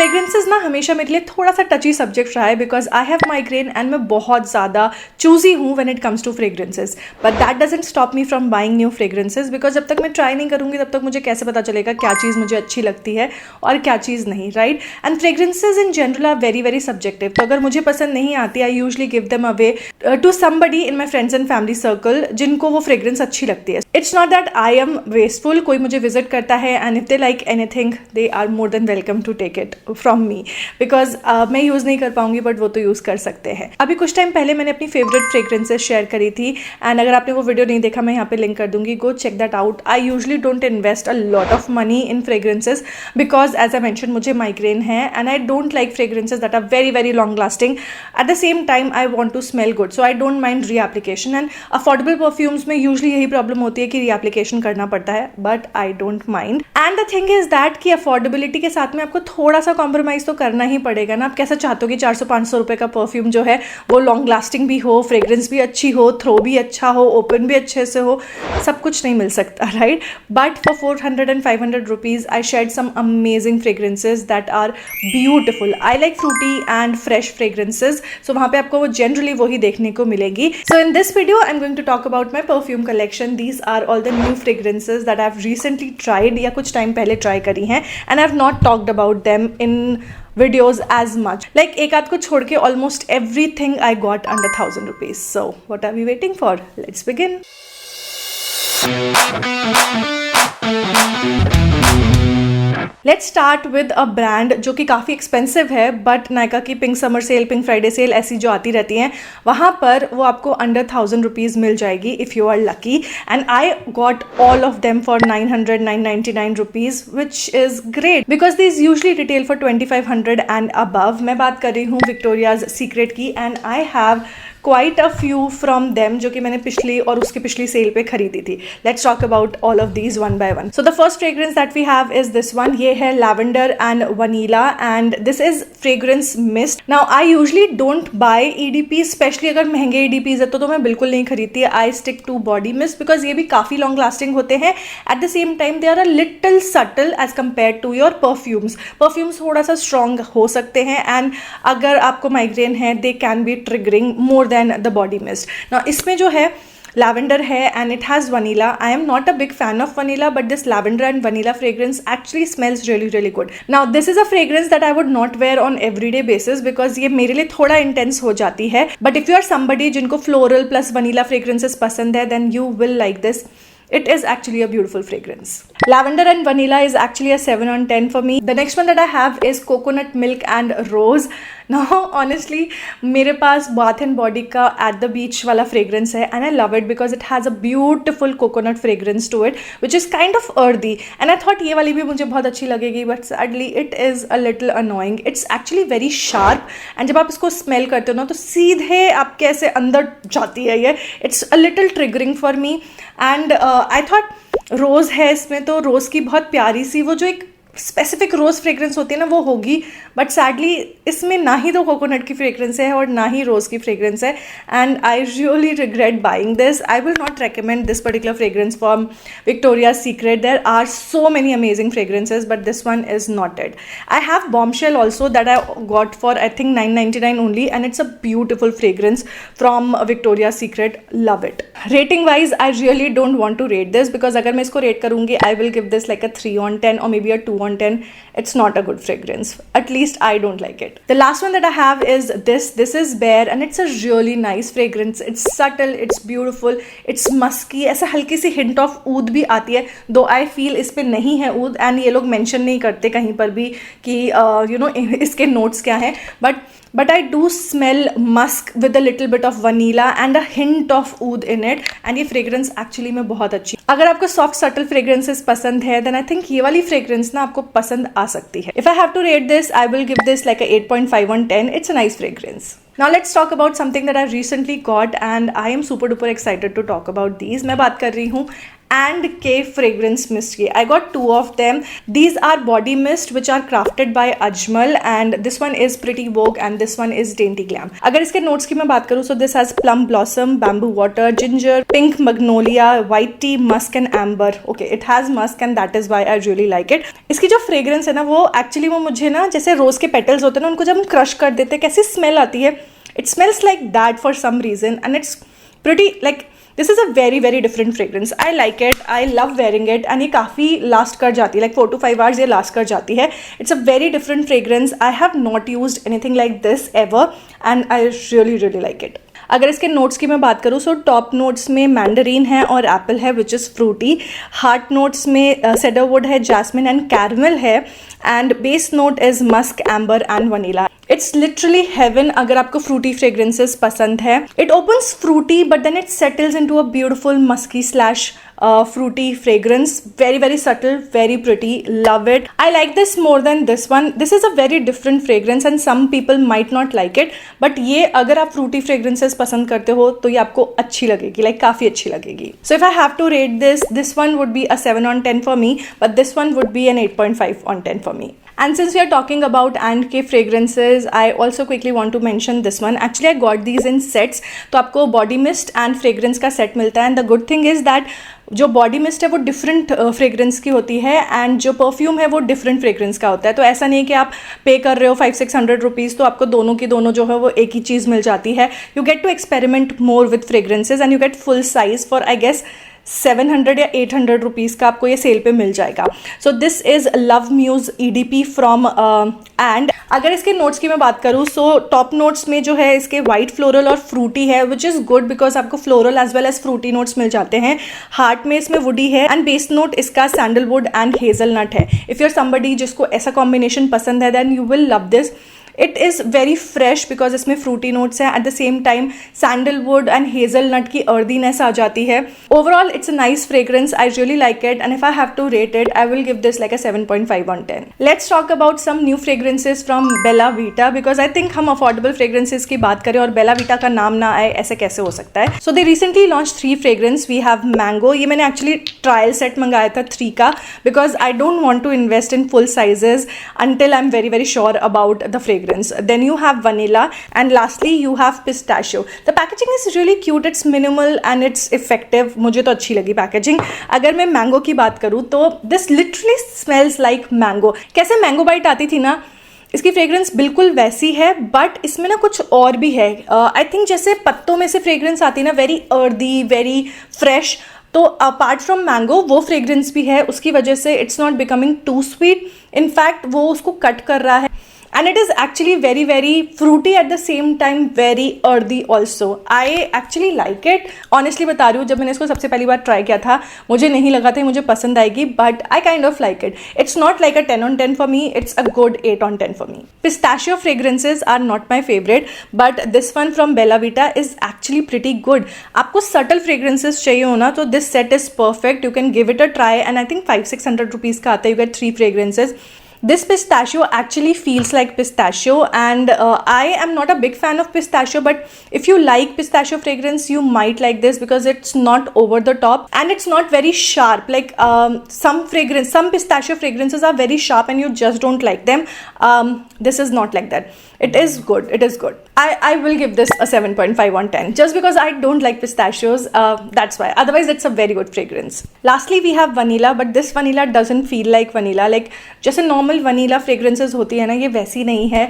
Fragrances ना हमेशा मेरे लिए थोड़ा सा टची सब्जेक्ट रहा है because I have migraine and मैं बहुत ज़्यादा चूजी हूँ when it comes to fragrances, but that doesn't stop me from buying new fragrances because जब तक मैं ट्राई नहीं करूँगी तब तक मुझे कैसे पता चलेगा क्या चीज़ मुझे अच्छी लगती है और क्या चीज़ नहीं, right? And fragrances in general are very very subjective, तो अगर मुझे पसंद नहीं आती I usually give them away to somebody in my friends and family circle जिनको वो फ्रेग्रेंस अच्छी लगती है. It's not that I am wasteful, कोई मुझे विजिट करता है and if they like anything they are more than welcome to take it from me because मैं यूज़ नहीं कर पाऊंगी बट वो तो यूज़ कर सकते हैं. अभी कुछ टाइम पहले मैंने अपनी फेवरेट फ्रेग्रेंसेस शेयर करी थी एंड अगर आपने वो वीडियो नहीं देखा मैं यहाँ पे लिंक कर दूंगी, go check that out. I usually don't invest a lot of money in fragrances because as I mention मुझे माइग्रेन है and I don't like fragrances that are very very long lasting. At the same time I want to smell good, so I don't mind reapplication. And affordable perfumes में यूजली यही problem होती है कि reapplication करना पड़ता है, but I don't mind. And the thing is that कि अफोर्डेबिलिटी के साथ में आपको थोड़ा सा कॉम्प्रोमाइज तो करना ही पड़ेगा ना. आप कैसा चाहते हो कि 400-500 रुपए का परफ्यूम जो है वो लॉन्ग लास्टिंग भी हो, फ्रेग्रेंस भी अच्छी हो, थ्रो भी अच्छा हो, ओपन भी अच्छे से हो, सब कुछ नहीं मिल सकता, right? But for 400 and 500 rupees I shared some amazing fragrances that are beautiful. I like fruity and fresh fragrances, so वहाँ पे आपको वो जनरली वही देखने को मिलेगी. So in this video I am going to talk about my perfume collection. These are all the new fragrances that I have recently tried या कुछ टाइम पहले ट्राई करी हैं and I have not talked about them in videos as much. Like एक आध को छोड़ के almost everything I got under 1,000 rupees. So what are we waiting for? Let's begin. Let's start with a brand जो कि काफ़ी expensive है but Nykaa की pink summer sale, pink Friday sale ऐसी जो आती रहती हैं वहाँ पर वो आपको अंडर 1,000 रुपीज़ मिल जाएगी if you are lucky. And I got all of them for 999 rupees which is great because these usually retail for 2,500 and above. मैं बात कर रही हूँ विक्टोरियाज सीक्रेट की and I have quite a few from them जो कि मैंने पिछली और उसकी पिछली सेल पे खरीदी थी. Let's talk about all of these one by one. So the first fragrance that we have is this one. ये है lavender and vanilla and this is fragrance mist. Now I usually don't buy EDP, especially अगर महंगे EDPs है तो मैं बिल्कुल नहीं खरीदती. I stick to body mist because ये भी काफ़ी लॉन्ग लास्टिंग होते हैं. At the same time they are a little subtle as compared to your perfumes. Perfumes थोड़ा सा स्ट्रॉन्ग हो सकते हैं एंड अगर आपको माइग्रेन है they can be triggering more than the body mist. Now इसमें जो है lavender है and it has vanilla. I am not a big fan of vanilla but this lavender and vanilla fragrance actually smells really really good. Now this is a fragrance that I would not wear on everyday basis because ये मेरे लिए थोड़ा intense हो जाती है. But if you are somebody जिनको floral plus vanilla fragrances पसंद है then you will like this. It is actually a beautiful fragrance. Lavender and vanilla is actually a 7 on 10 for me. The next one that I have is coconut milk and rose. Now honestly मेरे पास Bath and Body का at the beach वाला fragrance है and I love it because it has a beautiful coconut fragrance to it which is kind of earthy and I thought ये वाली भी मुझे बहुत अच्छी लगेगी but sadly it is a little annoying. It's actually very sharp and जब आप इसको smell करते हो ना तो सीधे आपके ऐसे अंदर जाती है ये. It's a little triggering for me and I thought रोज़ है इसमें तो रोज़ की बहुत प्यारी सी वो जो एक स्पेसिफिक रोज़ फ्रेग्रेंस होती है ना वो होगी बट सैडली इसमें ना ही तो कोकोनट की फ्रेग्रेंस है और ना ही रोज़ की फ्रेग्रेंस है and I really regret buying this. I will not recommend this particular fragrance from Victoria's Secret. There are so many amazing fragrances but this one is not it. I have Bombshell also that I got for I think 999 only and it's a beautiful fragrance from Victoria's Secret. Love it. Rating wise I really don't want to rate this because अगर मैं इसको rate करूँगी आई will give this like a 3 on 10 or maybe a 2 on 10. It's not a good fragrance. At least I don't like it. The last one that I have is this. This is Bare and it's a really nice fragrance. It's subtle, it's beautiful, it's musky. ऐसा हल्की सी hint of oud भी आती है. Though I feel इस पे नहीं है oud and ये लोग mention नहीं करते कहीं पर भी कि you know इसके notes क्या हैं. But I do smell musk with a little bit of vanilla and a hint of oud in it. And ये fragrance actually में बहुत अच्छी. अगर आपको soft subtle fragrances पसंद है then I think ये वाली fragrance ना आपको पसंद आ सकती है. If I have to rate this, I will give this like a 8.5 on 10. It's a nice fragrance. Now let's talk about something that I recently got and I am super duper excited to talk about these. मैं बात कर रही हूँ and K fragrance mist ki. I got two of them. These are body mist which are crafted by Ajmal, and this one is Pretty Vogue and this one is Dainty Glam. अगर इसके notes की मैं बात करूँ, so this has plum blossom, bamboo water, ginger, pink magnolia, white tea, musk and amber. Okay, it has musk and that is why I really like it. इसकी जो fragrance है ना, वो actually वो मुझे ना जैसे रोज के petals होते हैं ना, उनको जब हम crush कर देते हैं कैसी smell आती है. It smells like that for some reason and it's pretty like this is a very very different fragrance. I like it, I love wearing it and ये काफ़ी last कर जाती है, like 4 to 5 hours ये last कर जाती है. It's a very different fragrance. I have not used anything like this ever and I really really like it. अगर इसके नोट्स की मैं बात करूँ, सो टॉप नोट्स में मैंडरीन है और एप्पल है which is fruity. Heart notes में सेडरवुड है, जैस्मिन एंड कैरमल है, and base note is musk, amber and vanilla. It's literally heaven अगर आपको फ्रूटी फ्रेग्रेंसेस पसंद है. It opens fruity but then it settles into a beautiful musky slash fruity fragrance. Very very subtle, very pretty, love it. I like this more than this one. This is a very different fragrance and some people might not like it, but ये अगर आप fruity fragrances पसंद करते हो तो ये आपको अच्छी लगेगी, like काफ़ी अच्छी लगेगी. So if I have to rate this one would be a 7 on 10 for me, but this one would be an 8.5 on 10 for me. And since we are talking about and K fragrances, I also quickly want to mention this one. Actually, I got these in sets. तो आपको body mist and fragrance का set मिलता है. And the good thing is that जो body mist है वो different fragrance की होती है एंड जो परफ्यूम है वो डिफरेंट फ्रेग्रेंस का होता है. तो ऐसा नहीं है कि आप पे कर रहे हो 500-600 रुपीज़ तो आपको दोनों की दोनों जो है वो एक ही चीज़ मिल जाती है. You get to experiment more with fragrances and you get full size for I guess 700 या 800 रुपीज़ का आपको ये सेल पे मिल जाएगा. So this is Love Muse EDP from and. अगर इसके नोट्स की मैं बात करूँ, सो टॉप नोट्स में जो है इसके वाइट फ्लोरल और फ्रूटी है विच इज़ गुड बिकॉज आपको floral as well as fruity notes मिल जाते हैं. हार्ट में इसमें वुडी है एंड बेस नोट इसका सैंडलवुड एंड हेजलनट है. इफ़ यू आर समबडी जिसको ऐसा कॉम्बिनेशन पसंद है then you will love this. It is very fresh because इसमें फ्रूटी नोट्स हैं, at the same time sandalwood and hazelnut की अर्दीनेस आ जाती है. Overall it's a nice fragrance. I really like it and if I have to rate it I will give this like a 7.5 on 10. Let's talk about some new fragrances from Bella Vita because I think हम affordable fragrances की बात करें और Bella Vita का नाम ना आए ऐसे कैसे हो सकता है. So they recently launch 3 fragrance. We have mango. ये मैंने एक्चुअली ट्रायल सेट मंगाया था 3 का because I don't want to invest in full sizes until I'm very very sure about the fragrance. Then you have vanilla and lastly you have pistachio. The packaging is really cute. It's minimal and it's effective. मुझे तो अच्छी लगी packaging. अगर मैं mango की बात करूँ तो this literally smells like mango. कैसे मैंगो बाइट आती थी ना, इसकी फ्रेग्रेंस बिल्कुल वैसी है बट इसमें ना कुछ और भी है. आई थिंक जैसे पत्तों में से फ्रेग्रेंस आती है ना, वेरी अर्दी, वेरी फ्रेश. तो अपार्ट फ्रॉम मैंगो वो फ्रेग्रेंस भी है, उसकी वजह से it's not becoming too sweet. In fact वो उसको कट कर रहा है and it is actually very very fruity at the same time, very earthy also. I actually like it. Honestly बता रही हूँ, जब मैंने इसको सबसे पहली बार ट्राई किया था मुझे नहीं लगा था मुझे पसंद आएगी, but I kind of like it. It's not like a 10 on 10 for me. It's a good 8 on 10 for me. Pistachio fragrances are not my favorite, but this one from Bella Vita is actually pretty good. आपको subtle fragrances चाहिए हो ना तो this set is perfect. You can give it a try and I think 500-600 rupees का आता है. You get 3 fragrances. This pistachio actually feels like pistachio and I am not a big fan of pistachio, but if you like pistachio fragrance you might like this because it's not over the top and it's not very sharp like some pistachio fragrances are very sharp and you just don't like them. This is not like that. It is good. It is good. I will give this a 7.5 on 10 just because I don't like pistachios. That's why. Otherwise, it's a very good fragrance. Lastly, we have vanilla, but this vanilla doesn't feel like vanilla. Like जैसे normal vanilla fragrances होती है ना, ये वैसी नहीं है.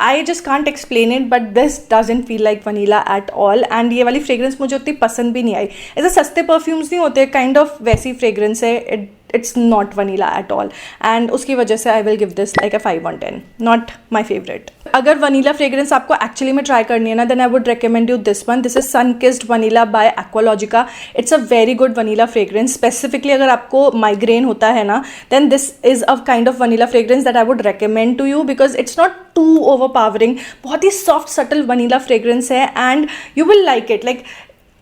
I just can't explain it, but this doesn't feel like vanilla at all. And ये वाली fragrance मुझे उतनी पसंद भी नहीं आई. ऐसे सस्ते perfumes नहीं होते, kind of वैसी fragrance है. It's not vanilla at all and उसकी वजह से I will give this like a 5 on 10. Not my favorite. अगर vanilla fragrance आपको actually में try करनी है ना then I would recommend you this one. This is Sunkissed Vanilla by Aqualogica. It's a very good vanilla fragrance. Specifically अगर आपको migraine होता है ना then this is a kind of vanilla fragrance that I would recommend to you because it's not too overpowering. बहुत ही soft subtle vanilla fragrance है and you will like it. Like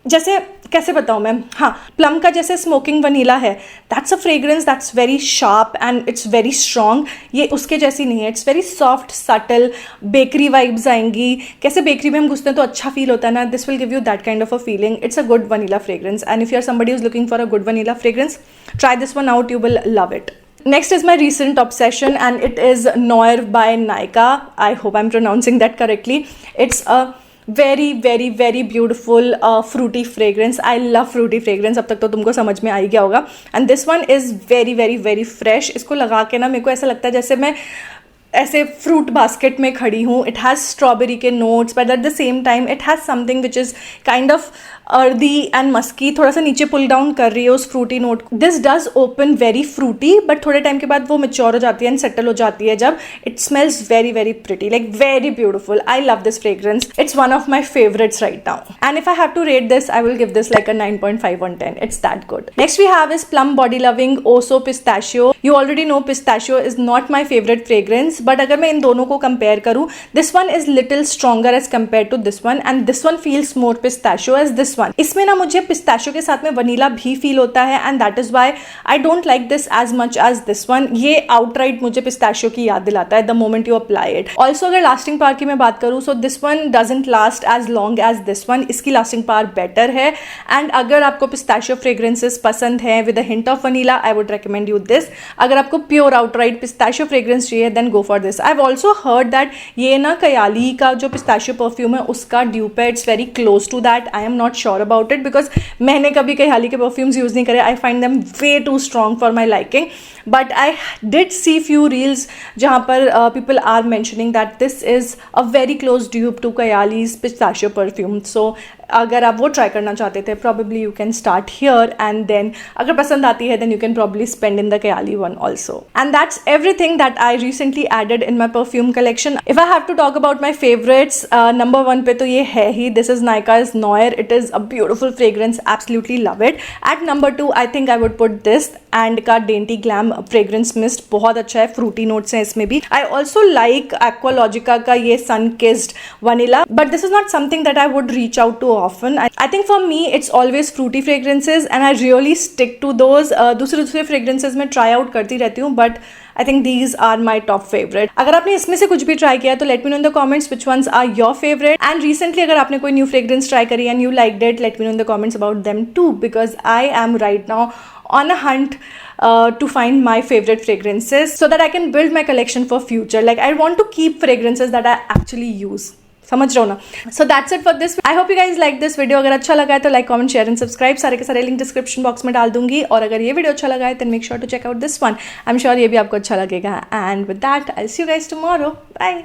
जैसे कैसे बताऊँ मैं, हाँ, प्लम का जैसे स्मोकिंग वनीला है, that's a fragrance that's very sharp and it's very strong. ये उसके जैसी नहीं है. It's very soft subtle, bakery vibes आएंगी. कैसे बेकरी में हम घुसते हैं तो अच्छा फील होता है ना, this will give you that kind of a feeling. It's a good vanilla fragrance and if you are somebody is looking for a good vanilla fragrance, try this one out, you will love it. Next is my recent obsession and it is Noir by Nykaa. I hope I'm pronouncing that correctly. It's a very beautiful fruity fragrance. I love fruity fragrance. अब तक तो तुमको समझ में आ ही गया होगा. And this one is very fresh. इसको लगा के ना मेरे को ऐसा लगता है जैसे मैं ऐसे फ्रूट बास्केट में खड़ी हूँ. इट हैज़ स्ट्रॉबेरी के notes but at the same time it has something which is kind of earthy and musky. थोड़ा सा नीचे पुल डाउन कर रही है उस fruity note. This does open very fruity but थोड़े टाइम के बाद वो मेच्योर हो जाती है एंड सेटल हो जाती है जब. It smells very pretty, like very beautiful. I love this fragrance. It's one of my favourites right now and if I have to rate this I will give this like a 9.5 on 10. It's that good. Next we have is Plum body loving oh so pistachio. You already know pistachio is not my favourite fragrance but अगर मैं इन दोनों को compare करूँ, this one is little stronger as compared to this one and this one feels more pistachio as this one. इसमें ना मुझे pistachio के साथ में वनीला भी फील होता है and that is why I don't like this as much as this one. ये आउटराइट मुझे पिस्ताशियो की याद दिलाता है the moment you apply it. Also अगर लास्टिंग पावर की मैं बात करूँ, so this one doesn't last as long as this one. इसकी लास्टिंग पावर बेटर है एंड अगर आपको पिस्ताशियो फ्रेग्रेंसेस पसंद है with a hint of vanilla, I would recommend you this. अगर आपको प्योर आउटराइट पिस्ताशियो फ्रेग्रेंस चाहिए then go for this. I have also heard that ये ना कयाली का जो पिस्ताशियो परफ्यूम है उसका ड्यूप है. It's very close to that. I am not sure about it because मैंने कभी कयाली के परफ्यूम्स यूज नहीं करे. I find them way too strong for my liking but I did see few reels जहाँ पर people are mentioning that this is a very close dupe to Kayali's pistachio perfume. So अगर आप वो try करना चाहते थे probably you can start here and then अगर पसंद आती है then you can probably spend in the Kayali one also. And that's everything that I recently added in my perfume collection. If I have to talk about my favorites, number 1 पे तो ये है ही, this is Nykaa's Noir. It is a beautiful fragrance, absolutely love it. At number 2 I think I would put this and का Dainty Glam fragrance mist. बहुत अच्छा है, fruity notes हैं इसमें भी. I also like Aqualogica का ये sun kissed vanilla but this is not something that I would reach out to often. I think for me it's always fruity fragrances and I really stick to those. दूसरे fragrances में try out करती रहती हूँ but I think these are my top favorite. अगर आपने इसमें से कुछ भी try किया तो let me know in the comments which ones are your favorite. And recently अगर आपने कोई new fragrance try करी and you liked it, let me know in the comments about them too because I am right now on a hunt to find my favorite fragrances so that I can build my collection for future. Like I want to keep fragrances that I actually use. समझ रहे हो ना. So that's it for this. I hope you guys like this video. अगर अच्छा लगा है तो like comment share and subscribe. सारे के सारे लिंक डिस्क्रिप्शन बॉक्स में डाल दूंगी और अगर ये वीडियो अच्छा लगा है then make sure to check out this one. I am sure ये भी आपको अच्छा लगेगा. And with that I see you guys tomorrow. Bye.